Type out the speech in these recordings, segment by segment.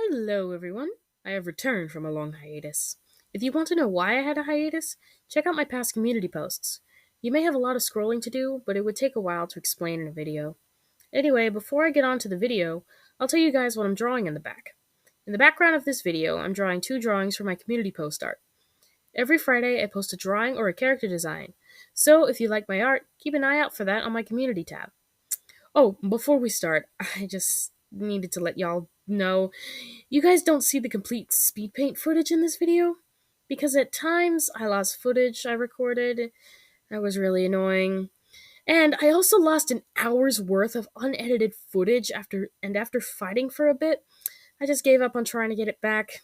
Hello, everyone. I have returned from a long hiatus. If you want to know why I had a hiatus, check out my past community posts. You may have a lot of scrolling to do, but it would take a while to explain in a video. Anyway, before I get on to the video, I'll tell you guys what I'm drawing in the back. In the background of this video, I'm drawing two drawings for my community post art. Every Friday, I post a drawing or a character design, so if you like my art, keep an eye out for that on my community tab. Oh, before we start, I just needed to let y'all know you guys don't see the complete speed paint footage in this video because at times I lost footage I recorded. That was really annoying. And I also lost an hour's worth of unedited footage after fighting for a bit. I just gave up on trying to get it back.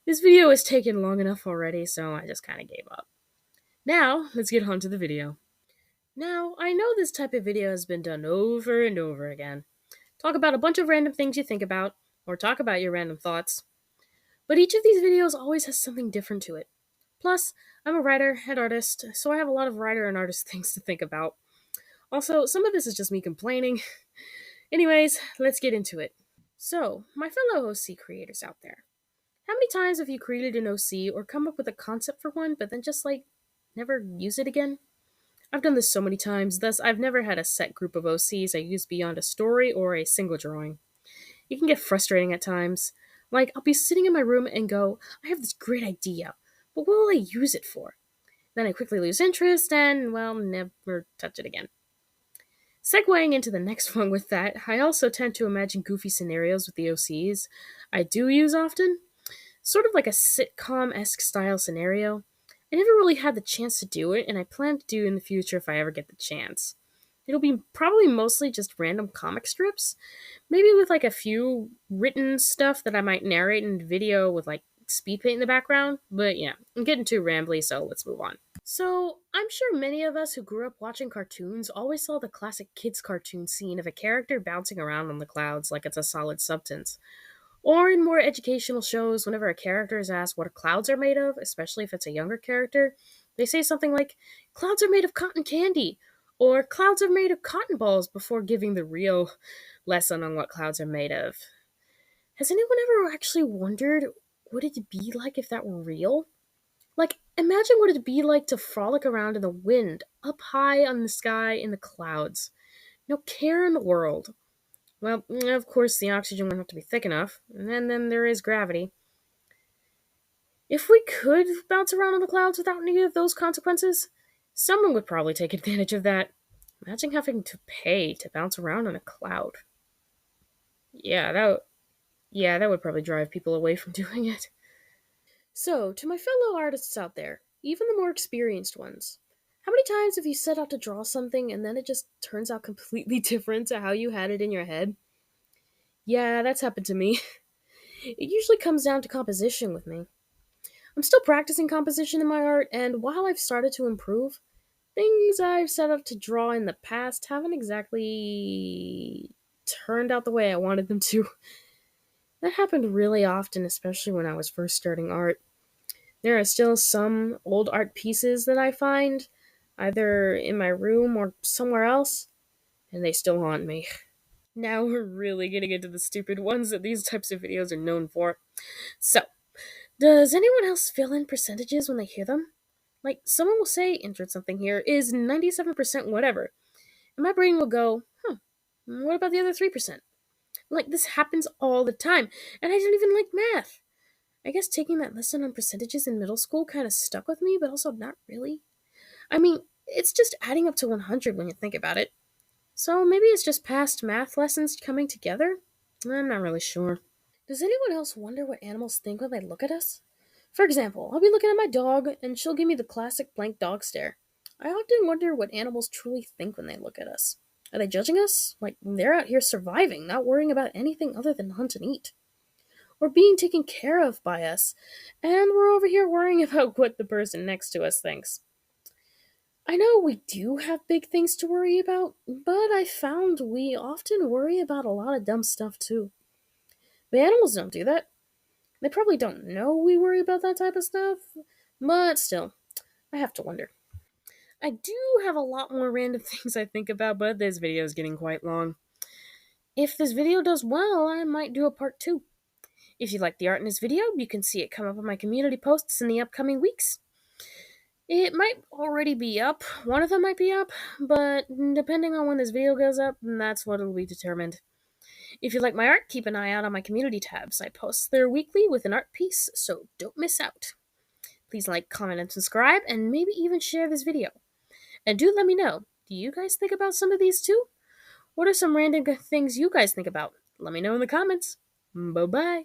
This video has taken long enough already, so I just kind of gave up. Now, let's get on to the video. Now, I know this type of video has been done over and over again. Talk about a bunch of random things you think about, or talk about your random thoughts. But each of these videos always has something different to it. Plus, I'm a writer and artist, so I have a lot of writer and artist things to think about. Also, some of this is just me complaining. Anyways, let's get into it. So, my fellow OC creators out there, how many times have you created an OC or come up with a concept for one, but then just never use it again? I've done this so many times, thus I've never had a set group of OCs I use beyond a story or a single drawing. It can get frustrating at times. Like, I'll be sitting in my room and go, I have this great idea, but what will I use it for? Then I quickly lose interest and, well, never touch it again. Segueing into the next one with that, I also tend to imagine goofy scenarios with the OCs I do use often, sort of like a sitcom-esque style scenario. I never really had the chance to do it, and I plan to do it in the future if I ever get the chance. It'll be probably mostly just random comic strips, maybe with a few written stuff that I might narrate in video with speed paint in the background. But yeah, I'm getting too rambly, so let's move on. So, I'm sure many of us who grew up watching cartoons always saw the classic kids' cartoon scene of a character bouncing around on the clouds like it's a solid substance. Or in more educational shows, whenever a character is asked what clouds are made of, especially if it's a younger character, they say something like, clouds are made of cotton candy, or clouds are made of cotton balls before giving the real lesson on what clouds are made of. Has anyone ever actually wondered what it'd be like if that were real? Imagine what it'd be like to frolic around in the wind, up high on the sky in the clouds. No care in the world. Well, of course, the oxygen wouldn't have to be thick enough, and then there is gravity. If we could bounce around on the clouds without any of those consequences, someone would probably take advantage of that. Imagine having to pay to bounce around on a cloud. Yeah, that would probably drive people away from doing it. So, to my fellow artists out there, even the more experienced ones, how many times have you set out to draw something and then it just turns out completely different to how you had it in your head? Yeah, that's happened to me. It usually comes down to composition with me. I'm still practicing composition in my art, and while I've started to improve, things I've set out to draw in the past haven't exactly turned out the way I wanted them to. That happened really often, especially when I was first starting art. There are still some old art pieces that I find, either in my room or somewhere else, and they still haunt me. Now we're really getting into the stupid ones that these types of videos are known for. So, does anyone else fill in percentages when they hear them? Someone will say, insert something here, is 97% whatever. And my brain will go, what about the other 3%? This happens all the time, and I don't even like math. I guess taking that lesson on percentages in middle school kind of stuck with me, but also not really. I mean, it's just adding up to 100 when you think about it. So maybe it's just past math lessons coming together? I'm not really sure. Does anyone else wonder what animals think when they look at us? For example, I'll be looking at my dog, and she'll give me the classic blank dog stare. I often wonder what animals truly think when they look at us. Are they judging us? They're out here surviving, not worrying about anything other than hunt and eat. Or being taken care of by us, and we're over here worrying about what the person next to us thinks. I know we do have big things to worry about, but I found we often worry about a lot of dumb stuff too. But animals don't do that. They probably don't know we worry about that type of stuff, but still, I have to wonder. I do have a lot more random things I think about, but this video is getting quite long. If this video does well, I might do a part 2. If you like the art in this video, you can see it come up on my community posts in the upcoming weeks. It might already be up, one of them might be up, but depending on when this video goes up, that's what will be determined. If you like my art, keep an eye out on my community tabs. I post there weekly with an art piece, so don't miss out. Please like, comment, and subscribe, and maybe even share this video. And do let me know, do you guys think about some of these too? What are some random things you guys think about? Let me know in the comments. Bye-bye.